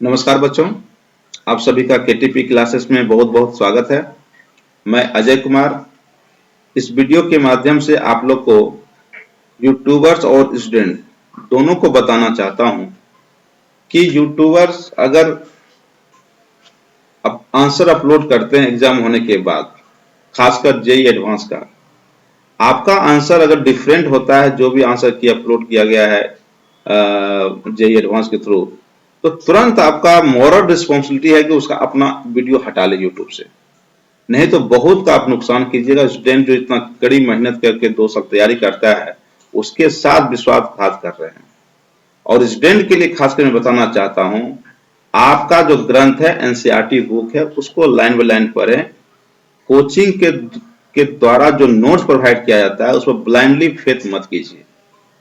नमस्कार बच्चों, आप सभी का केटीपी क्लासेस में बहुत बहुत स्वागत है। मैं अजय कुमार इस वीडियो के माध्यम से आप लोग को यूट्यूबर्स और स्टूडेंट दोनों को बताना चाहता हूं कि यूट्यूबर्स अगर आंसर अपलोड करते हैं एग्जाम होने के बाद, खासकर जेई एडवांस का, आपका आंसर अगर डिफरेंट होता है जो भी आंसर की अपलोड किया गया है जेई एडवांस के थ्रू, तो तुरंत आपका मॉरल रिस्पॉन्सिबिलिटी है कि उसका अपना वीडियो हटा ले यूट्यूब से। नहीं तो बहुत का आप नुकसान कीजिएगा। स्टूडेंट जो इतना कड़ी मेहनत करके 2 साल तैयारी करता है, उसके साथ विश्वासघात कर रहे हैं। और स्टूडेंट के लिए खासकर मैं बताना चाहता हूं, आपका जो ग्रंथ है एनसीईआरटी बुक है, उसको लाइन बाय लाइन पढ़ें। कोचिंग के द्वारा जो नोट्स प्रोवाइड किया जाता है उस पर ब्लाइंडली फेथ मत कीजिए।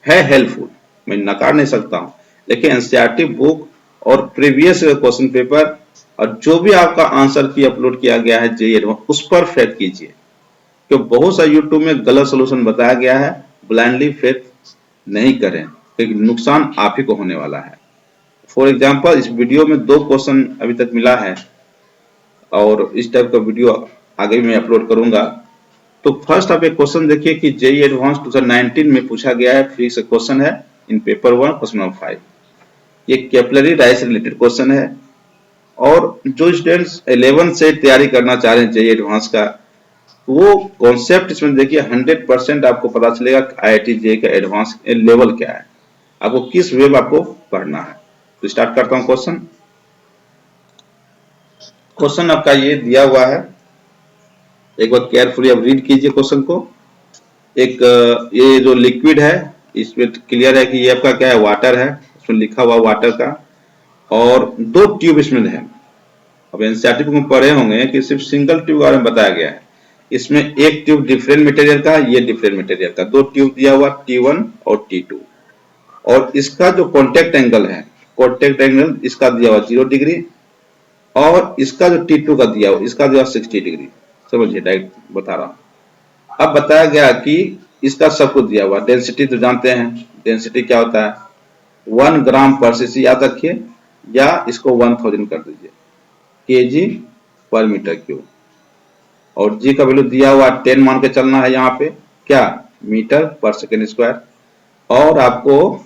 है हेल्पफुल, मैं नकार नहीं सकता हूं, लेकिन एनसीईआरटी बुक और प्रीवियस क्वेश्चन पेपर और जो भी आपका आंसर की अपलोड किया गया है जेईई एडवांस, उस पर फेथ कीजिए। क्यों बहुत सा यूट्यूब में गलत सोल्यूशन बताया गया है, ब्लाइंडली फेथ नहीं करें क्योंकि नुकसान आप ही को होने वाला है। फॉर एग्जाम्पल, इस वीडियो में 2 क्वेश्चन अभी तक मिला है और इस टाइप का वीडियो आगे भी मैं अपलोड करूंगा। तो फर्स्ट आप एक क्वेश्चन देखिए कि जेईई एडवांस 2019 में पूछा गया है, फ्री से क्वेश्चन है इन पेपर 1 क्वेश्चन नंबर 5। ये कैपिलरी राइज से रिलेटेड क्वेश्चन है और जो स्टूडेंट्स 11 से तैयारी करना चाह रहे हैं जेईई एडवांस का, वो कॉन्सेप्ट इसमें देखिए 100% आपको पता चलेगा आईआईटी जेईई का एडवांस लेवल क्या है, आपको किस वे में आपको पढ़ना है। तो स्टार्ट करता हूं क्वेश्चन। क्वेश्चन आपका ये दिया हुआ है, एक बार केयरफुली आप रीड कीजिए क्वेश्चन को। एक ये जो लिक्विड है, इसमें क्लियर है कि ये आपका क्या है, वाटर है, इसमें लिखा हुआ वाटर का, और 2 ट्यूब इसमें है। अब एनसीईआरटी बुक में पढ़े होंगे कि सिर्फ सिंगल ट्यूब के बारे में बताया गया है। इसमें एक ट्यूब डिफरेंट मटेरियल का, ये डिफरेंट मटेरियल का, 2 ट्यूब दिया हुआ T1 और T2। और इसका जो कॉन्टेक्ट एंगल है, कॉन्टेक्ट एंगल इसका दिया हुआ 0 डिग्री और इसका जो T2 का दिया हुआ, इसका दिया 60 डिग्री। समझिए, डायरेक्ट बता रहा हूं। अब बताया गया कि इसका सब कुछ दिया हुआ। डेंसिटी तो जानते हैं, डेंसिटी क्या होता है, 1 ग्राम पर सीसी, याद रखिए, या इसको 1000 कर दीजिए, केजी पर मीटर क्यूब। और जी का वैल्यू दिया हुआ 10 मान के चलना है, यहाँ पे क्या, मीटर पर सेकेंड स्क्वायर। और आपको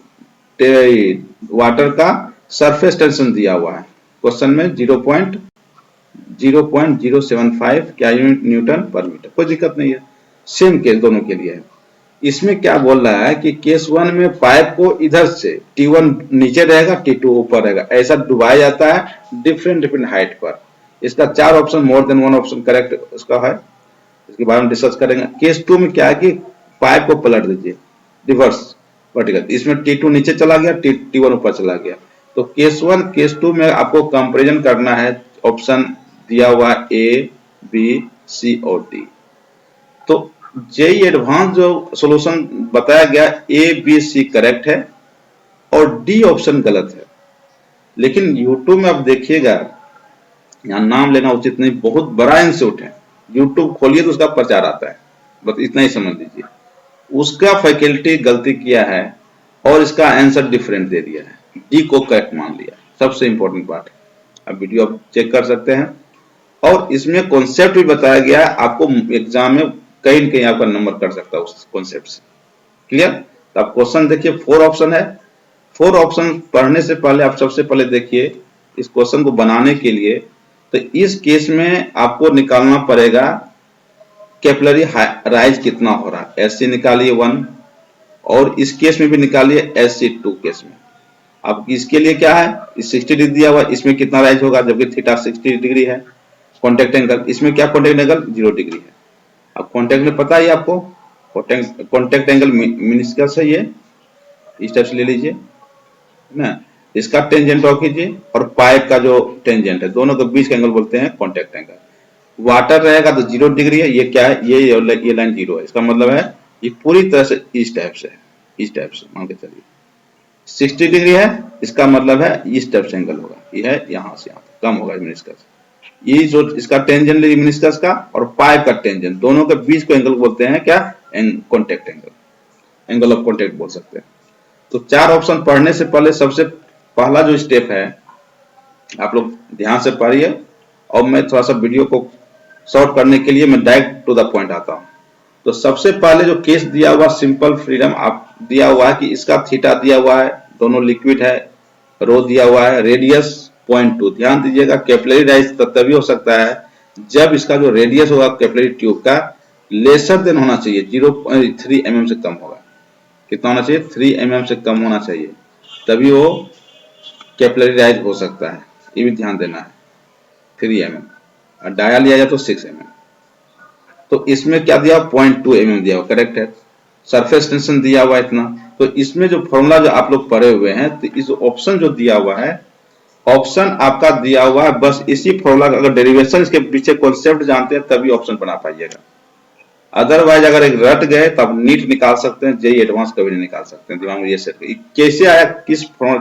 वाटर का सरफेस टेंशन दिया हुआ है क्वेश्चन में 0.075 क्या न्यूटन पर मीटर। कोई दिक्कत नहीं है, सेम केस दोनों के लिए है। इसमें क्या बोल रहा है कि केस 1 में पाइप को इधर से T1 नीचे रहेगा, T2 ऊपर रहेगा, ऐसा डुबाया जाता है डिफरेंट डिफरेंट हाइट पर। इसका 4 option, more than 1 option correct उसका है, इसके बारे में डिस्कस करेंगे। केस 2 में क्या है कि पाइप को पलट दीजिए रिवर्स वर्टिकल, इसमें T2 नीचे चला गया, T1 ऊपर चला गया। तो केस 1 केस 2 में आपको कंपेरिजन करना है, ऑप्शन दिया हुआ A, B, C और D। तो जेईई एडवांस जो सॉल्यूशन बताया गया A, B, C करेक्ट है और D ऑप्शन गलत है। लेकिन यूट्यूब में आप देखिएगा, यहाँ नाम लेना उचित नहीं, बहुत बड़ा इंस्टीट्यूट है, यूट्यूब खोलिए तो उसका प्रचार आता है, बस इतना ही समझ लीजिए। उसका फैकल्टी गलती किया है और इसका आंसर डिफरेंट दे दिया है, डी को करेक्ट मान लिया। सबसे इंपॉर्टेंट बात है, अब वीडियो आप चेक कर सकते हैं। और इसमें कॉन्सेप्ट भी बताया गया है, आपको एग्जाम में कहीं न कहीं आपका नंबर कर सकता है उस कॉन्सेप्ट से। क्लियर? तो आप क्वेश्चन देखिए, 4 ऑप्शन है। 4 ऑप्शन पढ़ने से पहले आप सबसे पहले देखिए इस क्वेश्चन को बनाने के लिए, तो इस केस में आपको निकालना पड़ेगा कैपिलरी राइज कितना हो रहा है। SC निकालिए 1 और इस केस में भी निकालिए SC2 केस में। अब इसके लिए क्या है, इस 60 डिग्री दिया हुआ, इसमें कितना राइज होगा, जबकि थीटा 60 डिग्री है। कॉन्टेक्ट एंगल, इसमें क्या कॉन्टेक्ट एंगल 0 डिग्री है। अब कॉन्टेक्ट में पता है आपको, कॉन्टेक्ट एंगल मिनिस्कस है, ये इस टाइप से ले लीजिए ना। इसका टेंजेंट ड्रॉ कीजिए और पाइप का जो टेंजेंट है, दोनों के बीच का एंगल बोलते हैं कॉन्टेक्ट एंगल। वाटर रहेगा तो 0 डिग्री है, ये क्या है, ये लाइन 0 है, इसका मतलब है ये पूरी तरह से इस टाइप से है, इस टाइप से मान के चलिए। 60 डिग्री है, इसका मतलब है इस टाइप से एंगल होगा, ये है यहाँ से यहाँ कम होगा मिनिस्कस। ये जो इसका टेंजेंट मिनिस्कस का और पाइप का टेंजेंट, दोनों के बीच को एंगल बोलते हैं क्या, contact angle, angle of contact बोल सकते हैं। तो 4 ऑप्शन पढ़ने से पहले सबसे पहला जो स्टेप है, आप लोग ध्यान से पढ़िए, और मैं थोड़ा सा वीडियो को शॉर्ट करने के लिए मैं डायरेक्ट टू द पॉइंट आता हूँ। तो सबसे पहले जो केस दिया हुआ सिंपल फ्रीडम आप दिया हुआ है कि इसका थीटा दिया हुआ है, दोनों लिक्विड है, रो दिया हुआ है, रेडियस 0.2। ध्यान दीजिएगा कैपिलरी राइज तभी हो सकता है जब इसका जो रेडियस होगा कैपिलरी ट्यूब का लेसर देन होना चाहिए, 0.3 mm से कम होगा। कितना होना चाहिए? 3 mm से कम होना चाहिए, तभी वो कैपिलरी राइज हो सकता है। ये भी ध्यान देना है। 3 mm और डाया लिया जाए तो 6 mm। तो इसमें क्या दिया? 0.2 mm दिया हुआ, करेक्ट है। सरफेस टेंशन दिया हुआ इतना। तो इसमें जो फॉर्मूला जो आप लोग पढ़े हुए हैं, तो इस ऑप्शन जो दिया हुआ है, ऑप्शन आपका दिया हुआ है, बस इसी फॉर्मूला का अगर डेरिवेशन इसके पीछे कॉन्सेप्ट जानते हैं तभी ऑप्शन बना पाइएगा। अदरवाइज अगर एक रट गए तो आप नीट निकाल सकते हैं, जेई एडवांस कभी नहीं निकाल सकते हैं। दिमाग में ये सेट करिए। कैसे आया,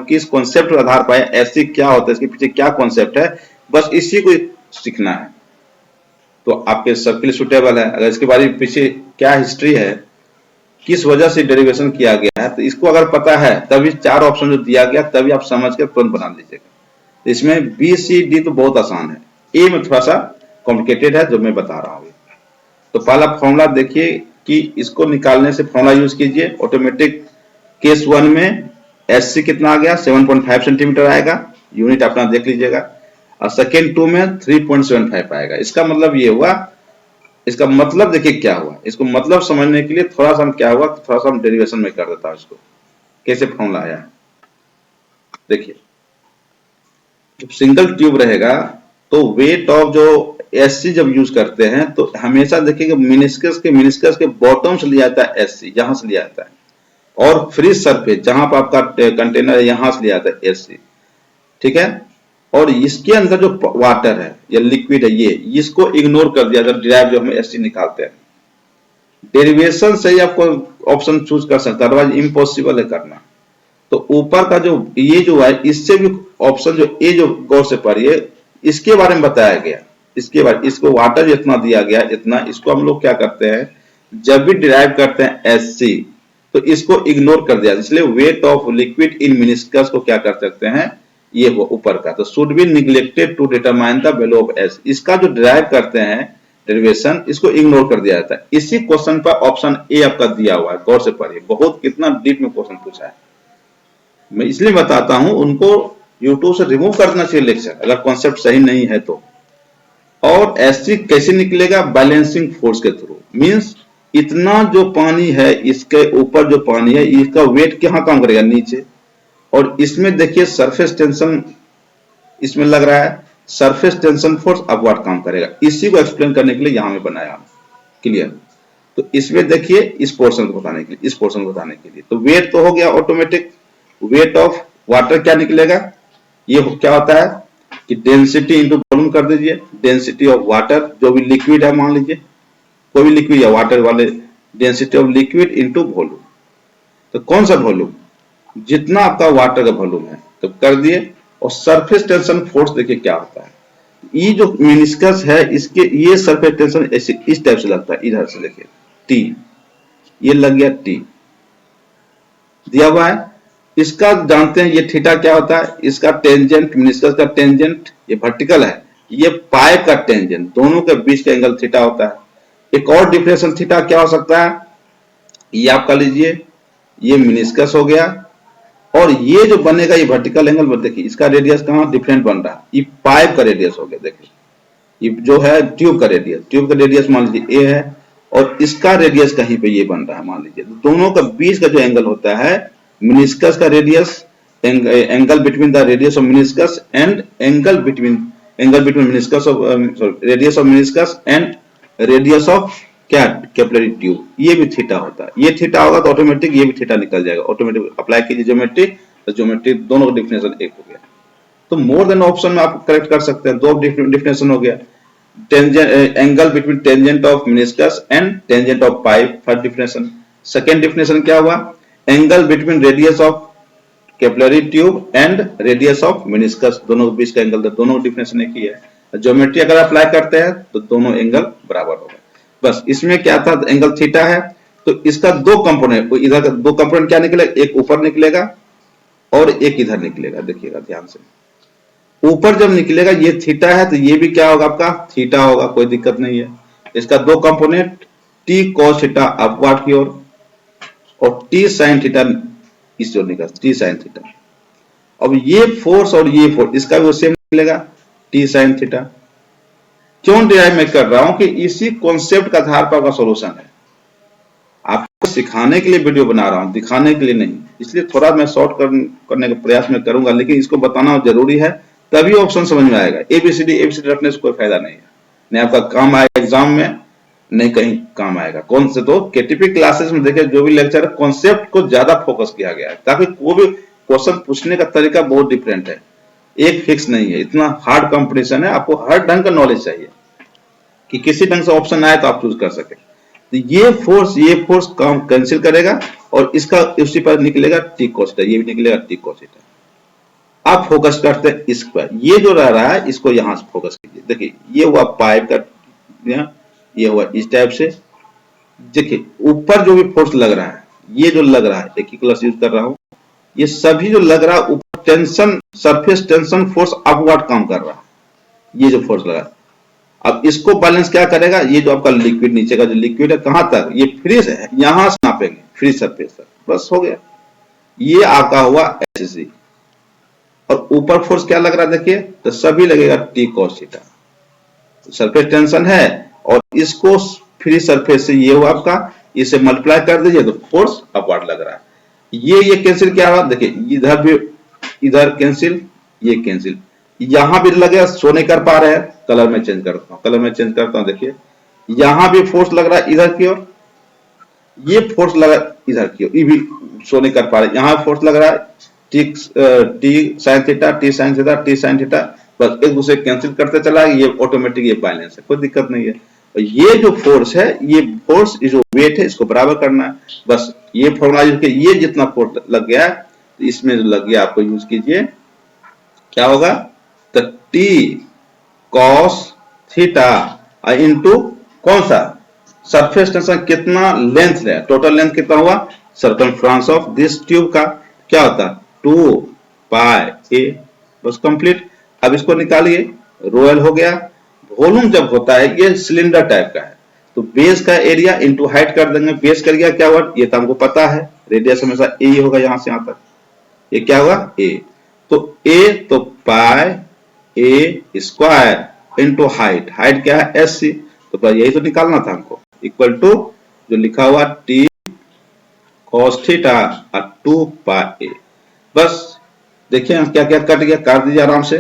किस कॉन्सेप्ट पर आधार पाया, ऐसी क्या होता है, इसके पीछे क्या कॉन्सेप्ट है, बस इसी को सीखना है तो आपके सबके लिए सुटेबल है। अगर इसके बारे में पीछे क्या हिस्ट्री है, किस वजह से डेरिवेशन किया गया है, तो इसको अगर पता है तभी 4 ऑप्शन जो दिया गया तभी आप समझ के तुरंत बना लीजिएगा। इसमें बी सी डी तो बहुत आसान है, ए में थोड़ा सा कॉम्प्लिकेटेड है जो मैं बता रहा हूँ। तो पहला फॉर्मूला देखिए कि इसको निकालने से फॉर्मूला यूज कीजिए। ऑटोमेटिक केस 1 में एस सी कितना आ गया? 7.5 सेंटीमीटर आएगा, यूनिट अपना देख लीजिएगा। और सेकेंड 2 में 3.75 आएगा। इसका मतलब ये हुआ, इसका मतलब देखिए क्या हुआ। इसको मतलब समझने के लिए थोड़ा सा हम क्या हुआ, थोड़ा सा हम डेरिवेशन में कर देता हूं इसको, कैसे फॉर्मूला आया। देखिए जब सिंगल ट्यूब रहेगा तो वेट ऑफ जो एससी जब यूज करते हैं तो हमेशा देखिएगा मिनिस्कस के बॉटम से लिया जाता है एससी, यहां से लिया जाता है, और फ्री सरफेस जहां पर आपका कंटेनर है यहां से लिया जाता है एससी, ठीक है। और इसके अंदर जो वाटर है या लिक्विड है, ये इसको इग्नोर कर दिया जाता है। डिराइव जो हम एससी निकालते हैं, डेरिवेशन से ही आपको ऑप्शन चूज कर सकता है, अदरवाइज इम्पॉसिबल है करना। तो ऊपर का जो ये जो है, इससे भी ऑप्शन जो ए जो गौर से पढ़िए, इसके बारे में बताया गया। इसके बाद इसको वाटर जितना दिया गया इतना, इसको हम लोग क्या करते हैं जब भी डिराइव करते हैं एससी तो इसको इग्नोर कर दिया, इसलिए weight of liquid in meniscus को क्या कर सकते हैं, ये वो ऊपर का। तो should be neglected to determine the value of S. इसका जो डिराइव करते हैं डेरिवेशन, इसको इग्नोर कर दिया जाता है। इसी क्वेश्चन पर ऑप्शन ए आपका दिया हुआ है, गौर से पढ़िए, बहुत कितना डीप में क्वेश्चन पूछा है। मैं इसलिए बताता हूं, उनको यूट्यूब से रिमूव करना चाहिए लेक्चर अगर कॉन्सेप्ट सही नहीं है तो। और एससी कैसे निकलेगा? बैलेंसिंग फोर्स के थ्रू। मींस इतना जो पानी है, इसके ऊपर जो पानी है, इसका वेट कहां काम करेगा? नीचे। और इसमें देखिए सरफेस टेंशन इसमें लग रहा है, सरफेस टेंशन फोर्स अपवर्ड काम करेगा। इसी को एक्सप्लेन करने के लिए यहां में बनाया, क्लियर। तो इसमें देखिए इस पोर्शन को बताने के लिए, इस पोर्शन को बताने के लिए, तो वेट तो हो गया ऑटोमेटिक। वेट ऑफ वाटर क्या निकलेगा? ये क्या होता है कि डेंसिटी इंटू वॉल्यूम कर दीजिए। डेंसिटी ऑफ वाटर, जो भी लिक्विड है, मान लीजिए कोई भी लिक्विड या वाटर वाले, density of liquid into volume. तो कौन सा वॉल्यूम? जितना आपका वाटर का वॉल्यूम है, तो कर दिए। और सरफेस टेंशन फोर्स देखिए क्या होता है। ये जो मेनिस्कस है, इसके ये सरफेस टेंशन ऐसे इस टाइप से लगता है, इधर से देखिए टी, ये लग गया टी, दिया हुआ है। इसका जानते हैं ये थीटा क्या होता है? इसका टेंजेंट, मेनिस्कस का टेंजेंट ये वर्टिकल है, ये पाइप का टेंजेंट, दोनों के बीच का एंगल थीटा होता है। एक और डिफरेंशियल थीटा क्या हो सकता है? ये आप कर लीजिए, ये मेनिस्कस हो गया, और ये जो बनेगा ये वर्टिकल एंगल पर देखिए, इसका रेडियस कहां डिफरेंट बन रहा है, ये पाइप का रेडियस हो गया। देखिए ये जो है ट्यूब का रेडियस, ट्यूब का रेडियस मान लीजिए ए है, और इसका रेडियस कहीं पे ये बन रहा है मान लीजिए। तो दोनों का बीच का जो एंगल होता है, मेनिस्कस का radius, angle between the radius of meniscus and angle between meniscus of radius of meniscus and radius of क्या? कैपिलरी ट्यूब, ये भी थीटा होता है। ये थीटा होगा तो ऑटोमेटिक ये भी थीटा निकल जाएगा। ऑटोमेटिक अप्लाई कीजिए ज्योमेट्री, तो ज्योमेट्री दोनों का डिफिनेशन एक हो गया। तो मोर देन ऑप्शन में आप करेक्ट कर सकते हैं। दो डिफिनेशन हो गया, tangent, angle between tangent of meniscus and tangent of pipe, first definition. Second definition क्या हुआ? Angle between radius of capillary tube and radius of meniscus, दोनों के बीच का एंगल, दोनों डिफिनेशन एक ही है। ज्योमेट्री अगर अप्लाई करते हैं तो दोनों एंगल बराबर होगा। बस इसमें क्या था, एंगल थीटा है, तो इसका दो कंपोनेंट, इधर का दो कंपोनेंट क्या निकलेगा, एक ऊपर निकलेगा और एक इधर निकलेगा। देखिएगा ध्यान से, ऊपर जब निकलेगा ये थीटा है तो ये भी क्या होगा आपका थीटा होगा, कोई दिक्कत नहीं है। इसका दो component T cos theta upward की ओर और टी साइन थीटा इस ओर निकल टी साइन थीटा। अब ये फोर्स और ये फोर्स इसका भी सेम निकलेगा टी साइन थीटा। क्यों डिराइव मैं कर रहा हूं कि इसी कॉन्सेप्ट का आधार पर आपका सॉल्यूशन है। आपको सिखाने के लिए वीडियो बना रहा हूं, दिखाने के लिए नहीं, इसलिए थोड़ा मैं शॉर्ट करने का प्रयास में करूंगा, लेकिन इसको बताना जरूरी है, तभी ऑप्शन समझ में आएगा। एबीसीडी रखने से कोई फायदा नहीं है, नहीं आपका काम आएगा एग्जाम में, नहीं कहीं काम आएगा। कौन से तो केटीपी क्लासेस में देखिए जो भी लेक्चर है कॉन्सेप्ट को ज्यादा फोकस किया गया है, ताकि कोई भी क्वेश्चन पूछने का तरीका बहुत डिफरेंट है, एक फिक्स नहीं है। इतना हार्ड कंपटीशन है, आपको हर ढंग का नॉलेज चाहिए कि किसी ढंग से ऑप्शन आए तो आप चूज कर सके। तो ये फोर्स काम कैंसिल करेगा और इसका उसी पर निकलेगा टी कॉस थीटा, ये भी निकलेगा टी कॉस थीटा। आप फोकस करते हैं इस पर, ये जो रह रहा है इसको यहां से फोकस कीजिए। देखिए ये हुआ पाइप का, ये हुआ इस टाइप से। देखिए ऊपर जो भी फोर्स लग रहा है, ये जो लग रहा है, एक ही क्लास यूज कर रहा हूं, ये सभी जो लग रहा है ऊपर tension, surface tension force upward काम कर रहा है, ये जो फोर्स लगा है। अब इसको बैलेंस क्या करेगा, ये जो आपका लिक्विड नीचे का जो लिक्विड है कहां तक, ये फ्री है, यहां से नापेंगे फ्री सरफेस तक, बस हो गया। ये आपका हुआ एससी। और ऊपर फोर्स क्या लग रहा है देखिए, तो सभी लगेगा T cos theta. Surface tension है और इसको फ्री सरफेस से ये हुआ आपका, इसे मल्टीप्लाई कर दीजिए तो फोर्स अपवर्ड लग रहा है। ये कैंसिल क्या हुआ, देखिए इधर भी, इधर कैंसिल, ये कैंसिल, यहां भी लगे, शो नहीं कर पा रहे हैं, कलर में चेंज करता हूं, देखिए यहां भी फोर्स लग रहा है इधर की ओर, ये फोर्स लगा इधर की ओर, ये भी शो नहीं कर पा रहे, यहां फोर्स लग रहा है टी साइन थीटा, बस एक दूसरे कैंसिल करते चला, ये ऑटोमेटिक ये बैलेंस है, कोई दिक्कत नहीं है। और ये जो फोर्स है, ये फोर्स जो वेट है इसको बराबर करना है, बस ये फॉर्मूला यूज किया, ये जितना फोर्स लग गया तो इसमें जो लग गया आपको यूज कीजिए, क्या होगा, तो टी कॉस थीटा इनटू कौन सा सरफेस टेंशन, कितना लेंथ है, टोटल लेंथ कितना हुआ, सर्कमफ्रेंस ऑफ दिस ट्यूब का क्या होता है 2 पाई ए, बस कंप्लीट। अब इसको निकालिए, रोयल हो गया। वॉल्यूम जब होता है ये सिलेंडर टाइप का है, तो बेस का एरिया इंटू हाइट कर देंगे, बेस कर गया क्या हुआ, ये तो हमको पता है, रेडियस हमेशा ए ही होगा, यहां से यहां तक ये क्या हुआ ए, तो ए तो पाई ए स्क्वायर इंटू हाइट, हाइट क्या है एस सी, तो बस यही तो निकालना था हमको, इक्वल टू जो लिखा हुआ टी कॉस थीटा 2 पाई ए। बस देखिए क्या क्या कट गया, काट दीजिए आराम से,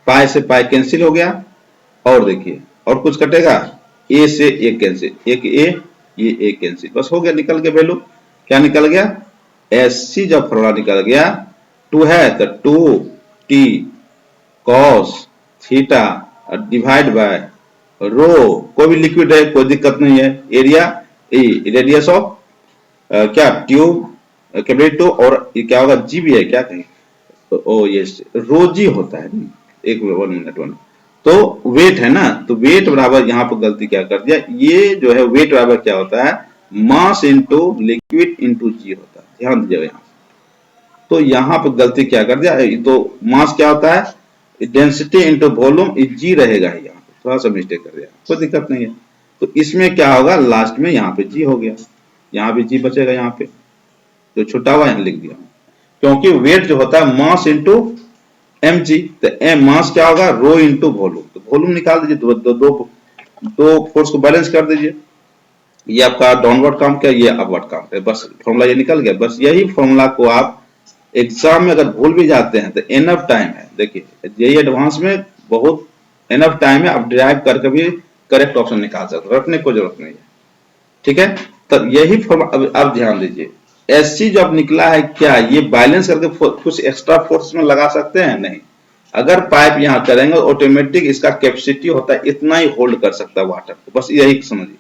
पाई से पाई कैंसिल हो गया, और देखिए और कुछ कटेगा, ए से ए कैंसिल, एक ए, ये ए कैंसिल, बस हो गया, निकल गया वैल्यू, क्या निकल गया, एस सी जब फॉर्मूला निकल गया 2 है तो 2 T cos theta divide by rho, कोई भी लिक्विड है कोई दिक्कत नहीं है, एरिया ए, रेडियस ऑफ क्या ट्यूब कैपिटल टू, और ये क्या होगा जी भी है क्या कहीं, ओ ये रो जी होता है, एक 1 मिनट, तो वेट है ना, तो वेट बराबर, यहाँ पर गलती क्या कर दिया, ये जो है वेट बराबर क्या होता है, मास इंटू लिक्विड इंटू जी होता है, ध्यान दीजिएगा यहाँ। तो यहाँ पर गलती क्या कर दिया, तो मास क्या होता है, डेंसिटी इंटू वॉल्यूम, जी रहेगा यहाँ पे, थोड़ा सा मिस्टेक कर दिया, कोई दिक्कत नहीं है। तो इसमें क्या होगा, लास्ट में यहाँ पे जी हो गया, यहाँ पे जी बचेगा, यहाँ पे जो छुटा हुआ यहाँ लिख दिया, क्योंकि वेट जो होता है मास इंटू एम जी, तो एम मास क्या होगा, रो इंटू वॉल्यूम, तो वॉल्यूम निकाल दीजिए, दो फोर्स को बैलेंस कर दीजिए, ये आपका डाउनवर्ड काम किया, ये अपवर्ड काम किया, बस फॉर्मूला ये निकल गया। बस यही फॉर्मूला को आप एग्जाम में अगर भूल भी जाते हैं तो एनफ टाइम है, देखिए जेई एडवांस में बहुत एनफ टाइम है, आप ड्राइव करके भी करेक्ट ऑप्शन निकाल सकते हो, रखने की जरूरत नहीं है, ठीक है। तब यही फॉर्मूला अब ध्यान दीजिए, एससी जो अब निकला है, क्या ये बैलेंस करके कुछ एक्स्ट्रा फोर्स में लगा सकते हैं, नहीं। अगर पाइप यहां करेंगे ऑटोमेटिक इसका कैपेसिटी होता है इतना ही होल्ड कर सकता है वाटर को, बस यही समझिए।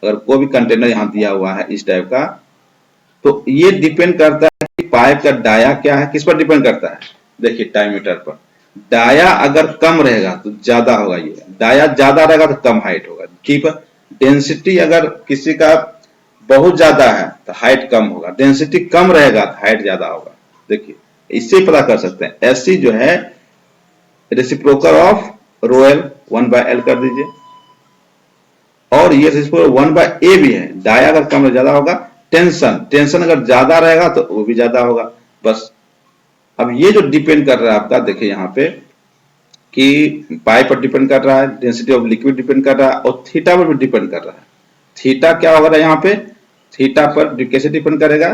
अगर कोई भी कंटेनर यहां दिया हुआ है इस टाइप का, तो ये डिपेंड करता है कि पाइप का डाया क्या है, किस पर डिपेंड करता है, देखिए डायमीटर पर। डाया अगर कम रहेगा तो ज्यादा होगा, ये डाया ज्यादा रहेगा तो कम हाइट होगा, ठीक है। डेंसिटी अगर किसी का बहुत ज्यादा है तो हाइट कम होगा, डेंसिटी कम रहेगा तो हाइट ज्यादा होगा, देखिए इससे पता कर सकते हैं। एससी जो है reciprocal of rho L 1/L कर दीजिए, और ये रेसिप्रोकल 1/A भी है। डाया अगर कम या ज्यादा होगा, टेंशन अगर ज्यादा रहेगा तो वो भी ज्यादा होगा। बस अब ये जो डिपेंड कर रहा है आपका, देखिए यहाँ पे कि पाई पर डिपेंड कर रहा है, डेंसिटी ऑफ लिक्विड डिपेंड कर रहा है, और थीटा पर भी डिपेंड कर रहा है। थीटा क्या होगा यहाँ पे, थीटा पर कैसे डिपेंड करेगा,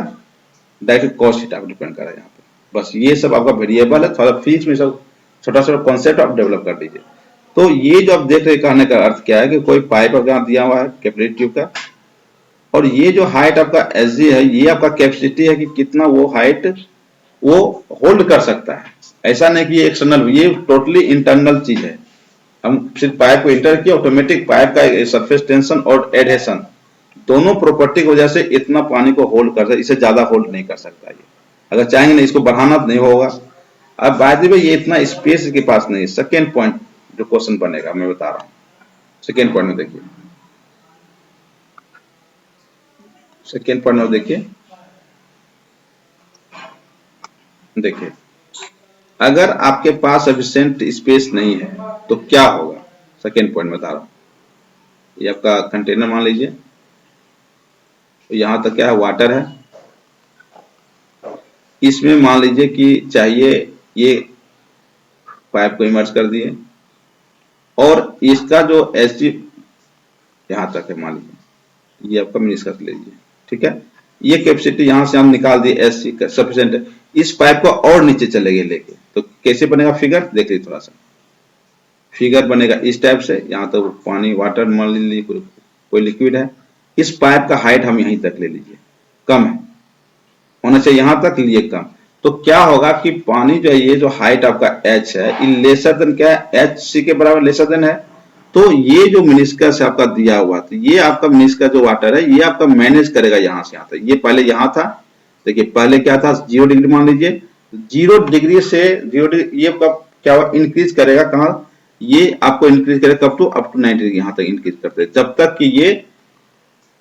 डायरेक्ट कॉस थीटा पर डिपेंड करेगा यहाँ पे। बस ये सब आपका वेरिएबल है, थोड़ा फिजिक्स में सब छोटा छोटा कॉन्सेप्ट आप डेवलप कर दीजिए। तो ये जो आप देख रहे, कहने का अर्थ क्या है कि कोई पाइप आपके यहाँ दिया हुआ है कैपिलरी ट्यूब का, और ये जो हाइट आपका एस जी है, ये आपका कैपेसिटी है कि कितना वो हाइट वो होल्ड कर सकता है। ऐसा नहीं कि ये एक्सटर्नल, ये टोटली इंटरनल चीज है। हम सिर्फ पाइप को इंटर किया, ऑटोमेटिक पाइप का सरफेस टेंशन और एडहेशन दोनों प्रॉपर्टी की वजह से इतना पानी को होल्ड कर सकता है, इससे ज्यादा होल्ड नहीं कर सकता ये। अगर चाहेंगे नहीं इसको बढ़ाना तो नहीं होगा। अब बात ये इतना स्पेस के पास नहीं है। सेकेंड पॉइंट जो क्वेश्चन बनेगा मैं बता रहा हूँ, सेकेंड पॉइंट में देखिए, सेकेंड पॉइंट में देखिए, देखिए अगर आपके पास सफिशिएंट स्पेस नहीं है तो क्या होगा। सेकेंड पॉइंट में बता रहा हूँ, ये आपका कंटेनर मान लीजिए, यहां तक क्या है, वाटर है। इसमें मान लीजिए कि चाहिए ये पाइप को इमर्ज कर दिए, और इसका जो एस जी यहां तक है, मान लीजिए ये आपका मिनिस्कस ले लीजिए, ठीक है। ये कैपेसिटी यहां से हम निकाल दिए, एस सी का सफिशिएंट है। इस पाइप को और नीचे चलेंगे लेके, तो कैसे बनेगा फिगर देख लीजिए, थोड़ा सा फिगर बनेगा इस टाइप से। यहाँ तो पानी वाटर मान लीजिए, कोई लिक्विड है, इस पाइप का हाइट हम यहीं तक ले लीजिए, कम है, होना चाहिए यहां तक, लिए कम। तो क्या होगा कि पानी जो है, ये जो हाइट आपका एच है, ये लेसर देन क्या है, एच सी के बराबर लेसर देन है। तो ये जो मिनिस्कस आपका दिया हुआ था, ये आपका मिनिस्कस जो वाटर है, ये आपका मैनेज करेगा यहाँ से यहाँ तक। ये पहले यहाँ था, देखिए पहले क्या था, 0 डिग्री मान लीजिए, 0 डिग्री से 0 डिग्री ये कब क्या हुआ, इंक्रीज करेगा कहाँ, ये आपको इंक्रीज करेगा कब टू अप टू 90 डिग्री, यहाँ तक इंक्रीज करते हैं, जब तक कि ये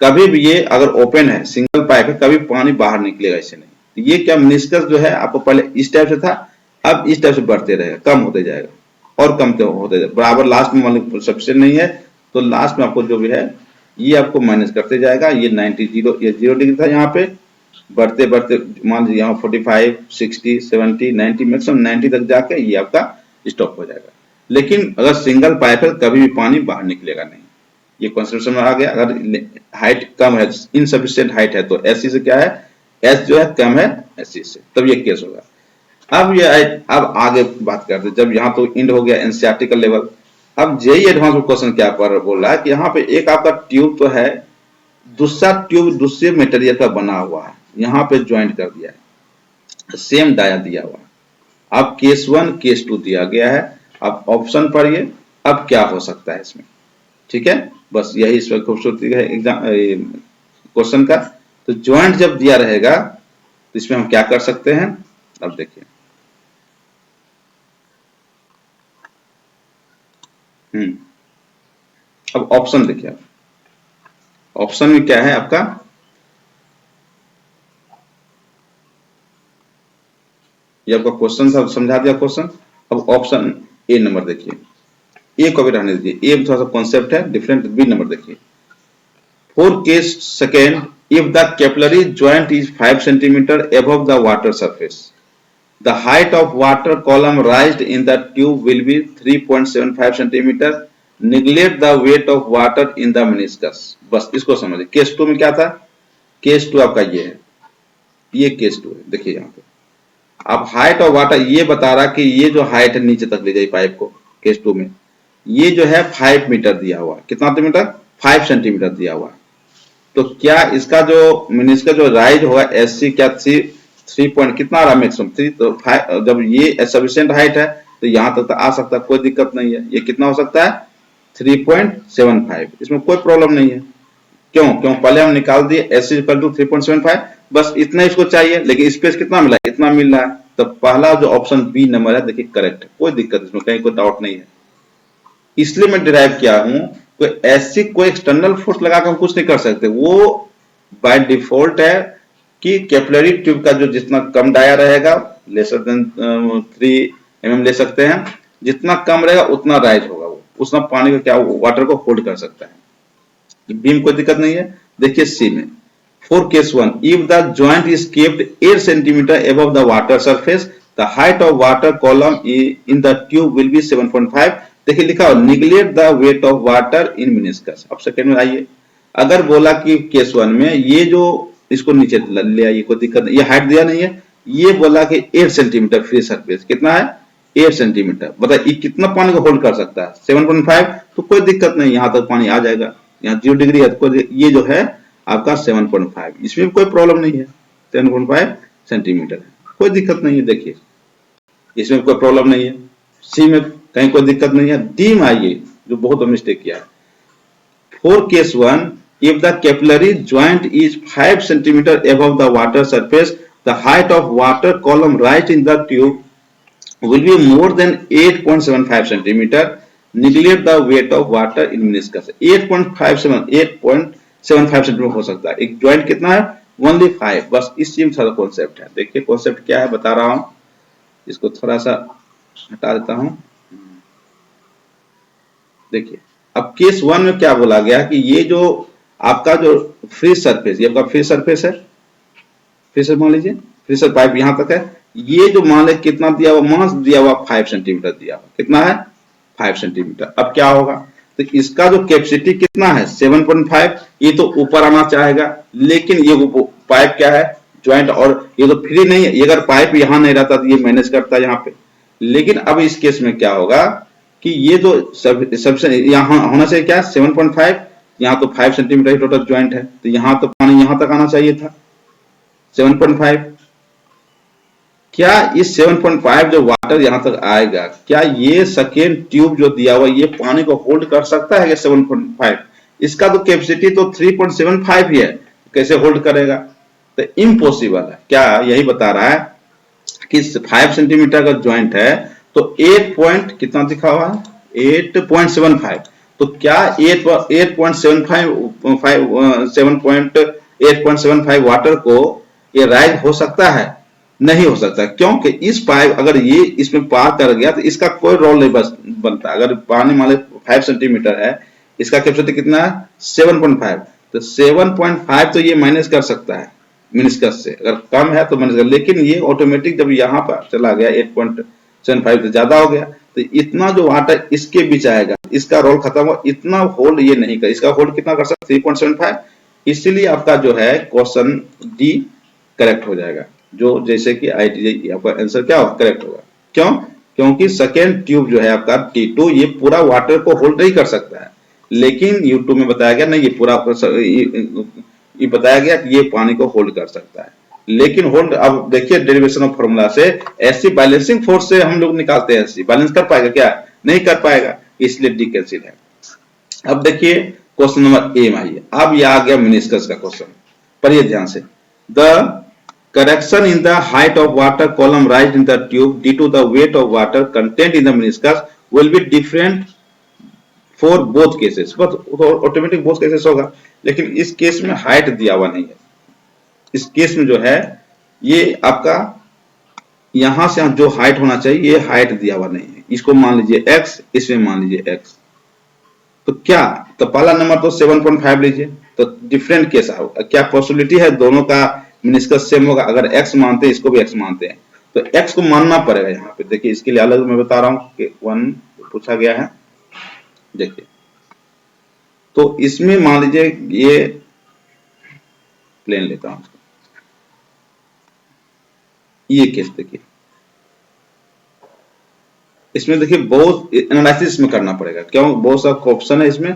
कभी भी, ये अगर ओपन है, सिंगल पाइप है, कभी पानी बाहर निकलेगा इससे नहीं। तो ये क्या मिनिस्कस जो है आपको पहले इस टाइप से था, अब इस टाइप से बढ़ते रहेगा, कम होते जाएगा और कम होते जाएगा, बराबर लास्ट में मान सफिशिएंट नहीं है तो लास्ट में आपको जो भी है ये आपको माइनस करते जाएगा। ये 90 जीरो, ये 0 डिग्री था, यहाँ पे बढ़ते बढ़ते मान लीजिए यहाँ 45 60 70 90 मैक्सिमम 90 तक जाके ये आपका स्टॉप हो जाएगा। लेकिन अगर सिंगल पाइप है कभी भी पानी बाहर निकलेगा नहीं, ये कॉन्सेप्ट में आ गया। अगर हाइट कम है, इनसफिशिएंट हाइट है, तो एस से क्या है, एस जो है कम है एस से, तब ये केस होगा। अब आगे बात करते हैं, जब यहाँ तो इंड हो गया एनसीईआरटी का लेवल। अब जेईई एडवांस क्वेश्चन क्या पर बोल रहा है कि यहाँ पे एक आपका ट्यूब तो है, दूसरा ट्यूब दूसरे मटेरियल का बना हुआ है, यहाँ पे ज्वाइंट कर दिया है, सेम डाया दिया हुआ है। अब केस 1 केस 2 दिया गया है, अब ऑप्शन पढ़िए अब क्या हो सकता है इसमें, ठीक है। बस यही इस वक्त खूबसूरती है एग्जाम क्वेश्चन का। तो ज्वाइंट जब दिया रहेगा तो इसमें हम क्या कर सकते हैं, अब देखिए अब ऑप्शन देखिए, ऑप्शन में क्या है आपका, ये आपका क्वेश्चन था, समझा दिया क्वेश्चन। अब ऑप्शन ए नंबर देखिए, ए को भी रहने दीजिए, ए थोड़ा सा कॉन्सेप्ट है डिफरेंट। बी नंबर देखिए, four case second, if the capillary joint is 5 centimeter above the water surface, the height of water column raised in the tube will be 3.75 centimeter. Neglect the weight of water in the meniscus. बस इसको समझिए। Case 2 में क्या था, case 2 आपका ये है, ये केस 2 है, देखिए यहाँ पे अब हाइट ऑफ वाटर ये बता रहा कि ये जो हाइट है नीचे तक ले जाए पाइप को, केस 2 में ये जो है 5 मीटर दिया हुआ, कितना मीटर, 5 सेंटीमीटर दिया हुआ। तो क्या इसका जो मिनिस्कस जो राइज होगा एस सी क्या 3 पॉइंट कितना आ रहा मैक्सिमम 3, तो 5, जब ये सफिशिएंट हाइट है तो यहां तक तो आ सकता है, कोई दिक्कत नहीं है। ये कितना हो सकता है 3.75, इसमें कोई प्रॉब्लम नहीं है। क्यों पहले हम निकाल दिए एस सी इक्वल टू 3.75, बस इतना इसको चाहिए, लेकिन स्पेस कितना मिला, इतना मिल रहा है। तो पहला जो ऑप्शन बी नंबर है देखिए करेक्ट है, कोई दिक्कत इसमें कहीं कोई डाउट नहीं है। इसलिए मैं डिराइव किया हूं, तो ऐसी कोई एक्सटर्नल फोर्स लगाकर हम कुछ नहीं कर सकते, वो बाय डिफॉल्ट है कि कैपिलरी ट्यूब का जो जितना कम डाया रहेगा लेसर देन 3 mm ले सकते हैं, जितना कम रहेगा उतना राइज होगा, वो उतना पानी को क्या वाटर को होल्ड कर सकता है। बीम कोई दिक्कत नहीं है। देखिए सी में for case one, if the joint is kept 8 centimetre above the water surface, the height of water column in the tube will be 7.5। देखिए लिखा हो neglect the wait of water in meniscus. अब सेकंड में आइए, अगर बोला कि case one में ये जो इसको नीचे ले आइए, कोई दिक्कत नहीं, ये हाइट दिया नहीं है, ये बोला कि 8 सेंटीमीटर फ्री सरफेस कितना है 8 सेंटीमीटर, बताइए ये कितना पानी को होल्ड कर सकता है 7.5, तो कोई दिक्कत नहीं, यहां तक पानी आ जाएगा, यहाँ 0 डिग्री है तो ये जो है आपका 7.5, इसमें कोई प्रॉब्लम नहीं है, 7.5 सेंटीमीटर है, कोई दिक्कत नहीं है। देखिए इसमें कोई प्रॉब्लम नहीं है। सी में कहीं कोई दिक्कत नहीं है। डी में आइए जो बहुत मिस्टेक किया है, for case 1, if the capillary joint is 5 cm above the water surface, the height of water column right in the tube will be more than 8.75 cm. Neglect the weight of water in meniscus. 8.75 cm हो सकता है। एक joint कितना है only 5, बस इस चीज का कॉन्सेप्ट है। देखिए कॉन्सेप्ट क्या है बता रहा हूं, इसको थोड़ा सा हटा देता हूं। देखिए अब केस वन में क्या बोला गया कि ये जो आपका जो फ्री सरफेस, ये आपका फ्री सरफेस है, फ्री सर मान लीजिए, फ्री सर पाइप यहां तक है, ये जो मान ले कितना दिया हुआ मास दिया हुआ 5 सेंटीमीटर दिया हुआ, कितना है 5 सेंटीमीटर। अब क्या होगा, तो इसका जो कैपेसिटी कितना है 7.5, ये तो ऊपर आना चाहेगा, लेकिन ये पाइप क्या है ज्वाइंट, और ये तो फ्री नहीं है, ये अगर पाइप यहां नहीं रहता तो ये मैनेज करता है यहाँ पे। लेकिन अब इस केस में क्या होगा कि ये जो सबसे यहाँ होना चाहिए क्या 7.5, यहाँ तो 5 सेंटीमीटर टोटल ज्वाइंट है, तो यहाँ तो पानी यहाँ तक आना चाहिए था 7.5। क्या इस 7.5 जो वाटर यहाँ तक आएगा, क्या ये सेकेंड ट्यूब जो दिया हुआ ये पानी को होल्ड कर सकता है 7.5? इसका तो कैपेसिटी तो 3.75 ही है, कैसे होल्ड करेगा, तो इम्पॉसिबल है। क्या यही बता रहा है कि 5 सेंटीमीटर का ज्वाइंट है तो 8 पॉइंट कितना दिखा हुआ है 8.75, तो क्या 8.75 वाटर को ये राइज हो सकता है? नहीं हो सकता, क्योंकि इस पाइप अगर ये इसमें पार कर गया तो इसका कोई रोल नहीं बनता। अगर पानी मान लो 5 सेंटीमीटर है, इसका कैपेसिटी कितना है 7.5, तो 7.5 तो ये माइनस कर सकता है मिनिस्कस से, अगर कम है तो माइनस कर, लेकिन ये ऑटोमेटिक जब यहाँ पर चला गया 8.75 तो ज्यादा हो गया, तो इतना जो वाटर इसके बीच आएगा इसका रोल खत्म हो, इतना होल्ड ये नहीं कर, इसका होल्ड कितना कर सकता 3.75, इसीलिए आपका जो है क्वेश्चन डी करेक्ट हो जाएगा, जो जैसे कि आईटीआई आपका आंसर क्या होगा करेक्ट होगा। क्यों? क्योंकि सेकेंड ट्यूब जो है आपका T2 ये पूरा वाटर को होल्ड नहीं कर सकता है, लेकिन U2 में बताया गया नहीं, ये पूरा ये बताया गया कि ये पानी को होल्ड कर सकता है, लेकिन होल्ड अब देखिए डेरिवेशन ऑफ फार्मूला से ऐसी बैलेंसिंग फोर्स से हम लोग निकालते हैं, ऐसी बैलेंस कर पाएगा क्या? नहीं कर पाएगा, इसलिए डी कैंसिल है। अब देखिए क्वेश्चन नंबर ए में आइए, अब ये आ गया मिनिस्कस का क्वेश्चन, पढ़िए ध्यान से। The correction in the height of water column right in the tube due to the weight of water contained in the meniscus will be different for both cases, but automatic both cases होगा, लेकिन इस case में height दिया हुआ नहीं है। इस case में जो है ये आपका यहां से जो हाइट होना चाहिए ये हाइट दिया हुआ नहीं है, इसको मान लीजिए x, इसमें मान लीजिए x, तो क्या, तो पहला नंबर तो 7.5 लीजिए, तो डिफरेंट केस आओ, क्या पॉसिबिलिटी है दोनों का मिनिस्कस सेम होगा? अगर x मानते हैं इसको भी x मानते हैं, तो x को मानना पड़ेगा यहाँ पे। देखिए इसके लिए अलग मैं बता रहा हूँ कि 1 पूछा गया है, देखिए तो इसमें मान लीजिए ये प्लेन लेता हूं, ये केस देखिए, इसमें देखिए बहुत एनालिसिस में करना पड़ेगा, क्यों बहुत सारा ऑप्शन है इसमें।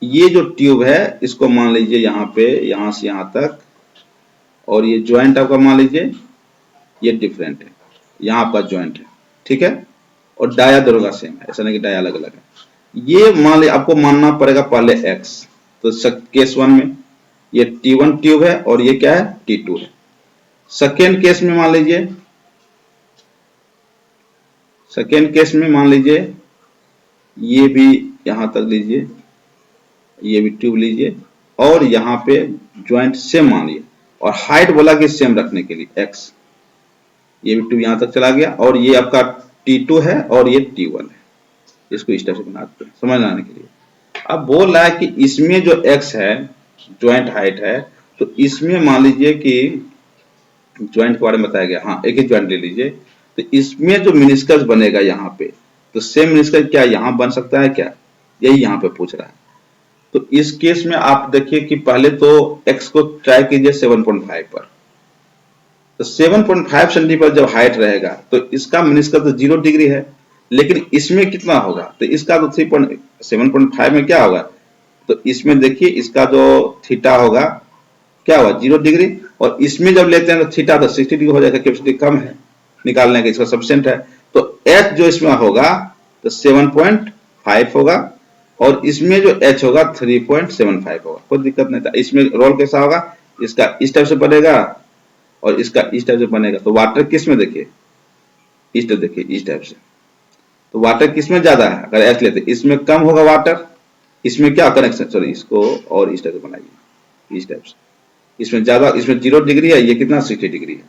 ये जो ट्यूब है इसको मान लीजिए यहाँ पे, यहां से यहां तक, और ये ज्वाइंट आपका मान लीजिए ये डिफरेंट है, यहाँ आपका ज्वाइंट है, ठीक है, और डाया दोनों का सेम है, ऐसा नहीं कि डाया अलग अलग है। ये मान लीजिए आपको मानना पड़ेगा पहले x, तो केस 1 में ये T1 ट्यूब है और ये क्या है T2 है। सेकेंड केस में मान लीजिए, सेकेंड केस में मान लीजिए ये भी यहां तक लीजिए, ये भी ट्यूब लीजिए, और यहाँ पे ज्वाइंट सेम मान लीजिए, और हाइट बोला कि सेम रखने के लिए x, ये भी ट्यूब यहां तक चला गया, और ये आपका T2 है और ये T1 है। इसको इस तरह से बनाते हैं समझ आने के लिए। अब बोल रहा है कि इसमें जो x है ज्वाइंट हाइट है, तो इसमें मान लीजिए कि ज्वाइंट के बारे में बताया गया, हाँ एक ही ज्वाइंट ले लीजिए, तो इसमें जो मिनिस्कस बनेगा यहाँ पे, तो सेम मिनिस्कस क्या यहाँ बन सकता है क्या, यही यहाँ पे पूछ रहा है। तो इस केस में आप देखिए कि पहले तो x को ट्राई कीजिए 7.5 पर, तो 7.5 सेंटीमीटर जब हाइट रहेगा तो इसका मिनिस्कस तो 0 डिग्री है, लेकिन इसमें कितना होगा, तो इसका तो 7.5 में क्या होगा, तो इसमें देखिए इसका जो थीटा होगा क्या होगा 0 डिग्री, और इसमें जब लेते हैं तो थीटा तो 60 डिग्री हो जाएगा, कैपेसिटी कम है निकालने का, इसका सफिशिएंट है। तो h जो इसमें होगा तो 7.5 होगा, और इसमें जो h होगा 3.75 होगा, कोई दिक्कत नहीं था। इसमें रोल कैसा होगा, इसका इस टाइप से बनेगा और इसका इस टाइप से बनेगा। तो वाटर किस में देखिए इस टाइप, देखिए इस टाइप से, तो वाटर किस में ज्यादा है, अगर एच लेते इसमें कम होगा वाटर, इसमें क्या कनेक्शन, सॉरी इसको और इस टाइप से बनाइए इस टाइप से, इसमें ज्यादा, इसमें 0 डिग्री है, ये कितना 60 डिग्री है,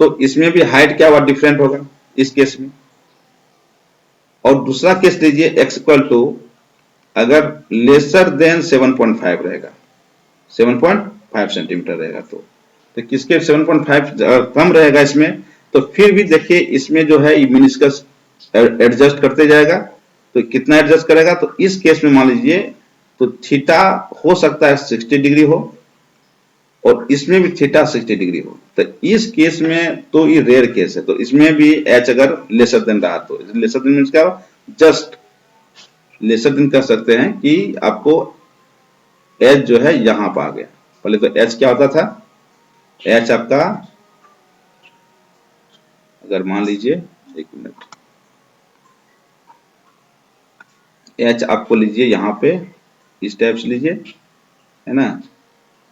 तो इसमें भी हाइट क्या हुआ डिफरेंट होगा इस केस में। और दूसरा केस लीजिए x इक्वल टू अगर लेसर देन 7.5 रहेगा, 7.5 सेंटीमीटर रहेगा, तो किसके 7.5 कम रहेगा इसमें, तो फिर भी देखिए इसमें जो है मिनिस्कस एडजस्ट करते जाएगा, तो कितना एडजस्ट करेगा, तो इस केस में मान लीजिए तो थीटा हो सकता है 60 डिग्री हो और इसमें भी थीटा 60 डिग्री हो, तो इस केस में तो ये रेयर केस है, तो इसमें भी h अगर लेसर देन रहा तो लेसर देन मींस क्या, जस्ट लेसर देन कर सकते हैं कि आपको h जो है यहां पर आ गया। पहले तो h क्या होता था, h आपका अगर मान लीजिए एक मिनट, h आपको लीजिए यहाँ पे इस टाइप से लीजिए है ना,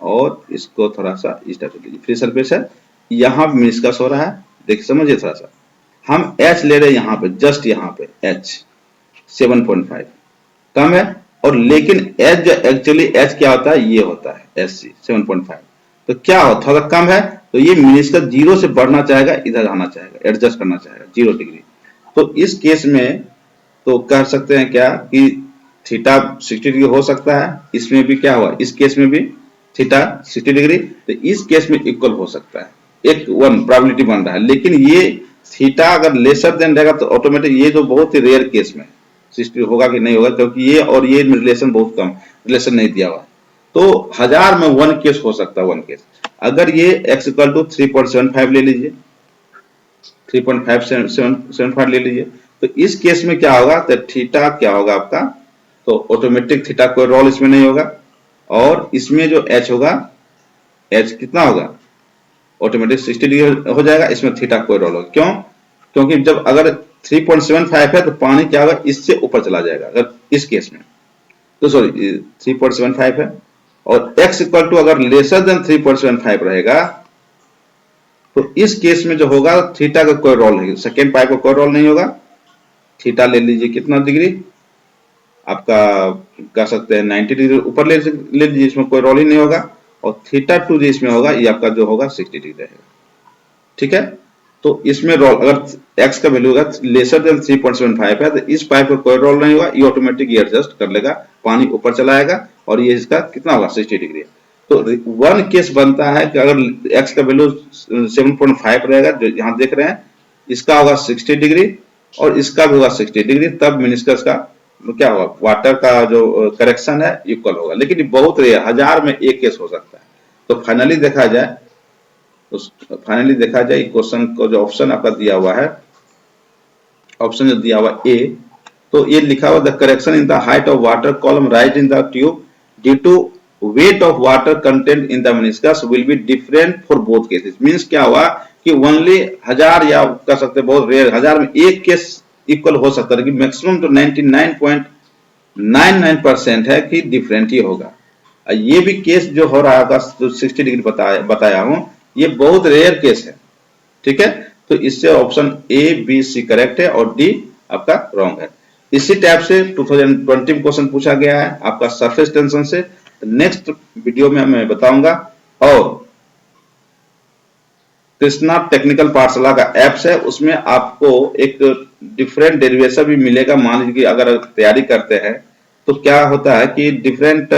और इसको थोड़ा सा इस टाइप से लीजिए, फ्री सरफेस है, यहाँ मिनिस्कस हो रहा है, देखिए समझिए थोड़ा सा, हम h ले रहे हैं यहाँ पे, जस्ट यहाँ पे h 7.5 कम है, और लेकिन h जो एक्चुअली h क्या होता है, ये होता है SC 7.5, तो क्या हो थोड़ा कम है, तो ये मिनिस्कस 0 से बढ़ना चाहेगा, इधर आना चाहेगा, एडजस्ट करना चाहेगा 0 डिग्री। तो इस केस में तो कह सकते हैं क्या कि थीटा 60 डिग्री हो सकता है, इसमें भी क्या हुआ, इस केस में भी थीटा 60 डिग्री, तो इस केस में इक्वल हो सकता है, एक वन प्रोबेबिलिटी बन रहा है। लेकिन ये थीटा अगर लेसर देन रहेगा तो ऑटोमेटिक ये जो बहुत ही रेयर केस में 60 होगा कि नहीं होगा, क्योंकि ये और ये रिलेशन बहुत कम, रिलेशन नहीं दिया हुआ, तो 1000 में वन केस हो सकता है, वन केस। अगर ये x इक्वल टू 3.75 ले लीजिए, 3.575 ले लीजिए, तो इस केस में क्या होगा, तो थीटा क्या होगा आपका, तो ऑटोमेटिक थीटा कोई रोल इसमें नहीं होगा, और इसमें जो h होगा, h कितना होगा, ऑटोमेटिक 60 डिग्री हो जाएगा, इसमें थीटा कोई रोल होगा, क्यों, क्योंकि जब अगर 3.75 है तो पानी क्या होगा, इससे ऊपर चला जाएगा अगर इस केस में, तो सॉरी 3.75 है, और x इक्वल टू अगर लेसर देन 3.75 रहेगा, तो इस केस में जो होगा थीटा का कोई रोल नहीं, सेकेंड पाइप का कोई रोल नहीं होगा। थीटा ले लीजिए कितना डिग्री आपका, कह सकते हैं 90 डिग्री ऊपर ले लीजिए, इसमें कोई रोल ही नहीं होगा, और थीटा 2 जो इसमें होगा ये आपका जो होगा 60 डिग्री रहेगा, ठीक है। तो इसमें रोल अगर x का वैल्यू होगा लेसर देन 3.75 है, तो इस पाइप का कोई रोल नहीं होगा, ये ऑटोमेटिक ये एडजस्ट कर लेगा, पानी ऊपर चला आएगा, और ये इसका कितना होगा 60 डिग्री। तो वन केस बनता है कि अगर x का वैल्यू 7.5 रहेगा, जो यहाँ देख रहे हैं, इसका होगा 60 डिग्री और इसका भी होगा 60 डिग्री, तब मिनिस्कस का क्या होगा, वाटर का जो करेक्शन है इक्वल होगा। लेकिन ये बहुत रेयर, 1000 में एक केस हो सकता है। तो फाइनली देखा जाए, क्वेश्चन को जो ऑप्शन आपका दिया हुआ है, ऑप्शन जो दिया हुआ ए, तो ये लिखा हुआ the correction in the height of water column rise in the tube due to weight of water content in the meniscus will be different for both cases. Means क्या हुआ कि ओनली 1000 या कह सकते हैं बहुत रेयर, 1000 में एक केस इक्वल हो सकता है, लेकिन मैक्सिमम तो 99.99% है कि डिफरेंट ही होगा। ये भी केस जो हो रहा है जो 60 डिग्री बताया हूं, ये बहुत रेयर केस है, ठीक है। तो इससे option A B C correct है और डी आपका रॉन्ग है। इसी टाइप से 2020 में क्वेश्चन पूछा गया है आपका सरफेस टेंशन से। नेक्स्ट वीडियो में मैं बताऊंगा, और कृष्णा टेक्निकल पाठशाला का एप्स है, उसमें आपको एक डिफरेंट डेरिवेशन भी मिलेगा। मान लीजिए कि अगर तैयारी करते हैं तो क्या होता है कि डिफरेंट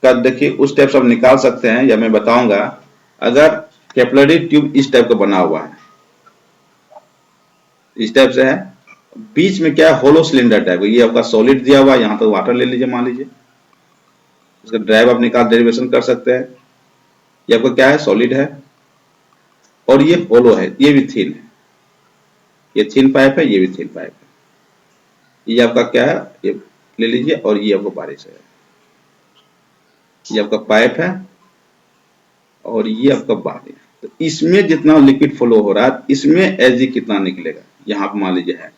का देखिए उस टाइप से आप निकाल सकते हैं, या मैं बताऊंगा। अगर कैपिलरी ट्यूब इस टाइप का बना हुआ है, इस टाइप से है, बीच में क्या है, होलो सिलेंडर टाइप, ये आपका सॉलिड दिया हुआ है, यहाँ पर वाटर ले लीजिए, मान लीजिए इसका ड्राइव आप निकाल डेरिवेशन कर सकते हैं। ये आपका क्या है, सॉलिड है, और ये होलो है, ये भी थिन है, ये थिन पाइप है, ये भी थिन पाइप है। ये आपका क्या है, ये ले लीजिए, और ये आपका बारिश है, ये आपका पाइप है, और ये आपका बारिश। तो इसमें जितना लिक्विड फ्लो हो रहा है, इसमें एजी कितना निकलेगा, यहाँ पर मान लीजिए है,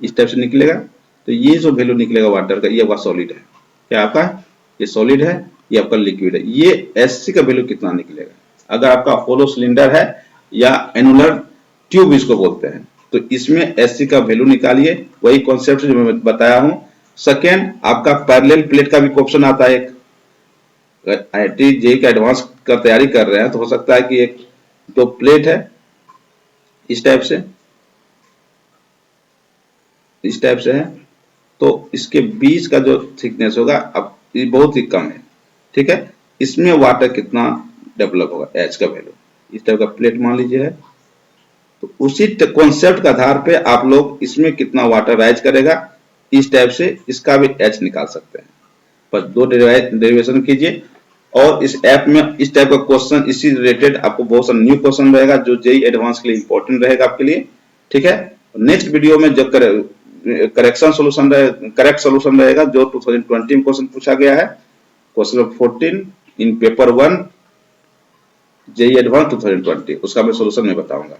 इस टाइप से निकलेगा। तो ये जो वैल्यू निकलेगा वाटर का, ये आपका सॉलिड है, क्या आपका, ये सॉलिड है, ये आपका लिक्विड है। ये एससी का वैल्यू कितना निकलेगा, अगर आपका होलो सिलेंडर है या एनुलर ट्यूब इसको बोलते हैं, तो इसमें एससी का वैल्यू निकालिए, वही कॉन्सेप्ट जो मैं बताया हूं। सेकेंड, आपका पैरेलल प्लेट का भी क्वेश्चन आता है। एक आईआईटी जेईई का एडवांस का तैयारी कर रहे हैं तो हो सकता है कि एक दो प्लेट है इस टाइप से, इस टाइप से है, तो इसके बीच का जो थिकनेस होगा, अब ये बहुत ही कम है, ठीक है। इसमें वाटर कितना डेवलप होगा, एच का वैल्यू, इस टाइप का प्लेट मान लीजिए है, तो उसी कॉन्सेप्ट के आधार पे आप लोग इसमें कितना वाटर राइज करेगा, इस टाइप से इसका भी एच निकाल सकते हैं। बस दो डेरिवेशन कीजिए, और इस ऐप में इस टाइप का क्वेश्चन इसी रिलेटेड आपको बहुत सारा न्यू क्वेश्चन रहेगा, जो जेईई एडवांस के लिए इंपॉर्टेंट रहेगा आपके लिए, ठीक है। नेक्स्ट वीडियो में जब करेक्शन सोल्यूशन करेक्ट सोल्यूशन रहेगा, जो 2020 में क्वेश्चन पूछा गया है, क्वेश्चन 14 इन पेपर 1 जेईई एडवांस 2020, उसका मैं सोल्यूशन में बताऊंगा।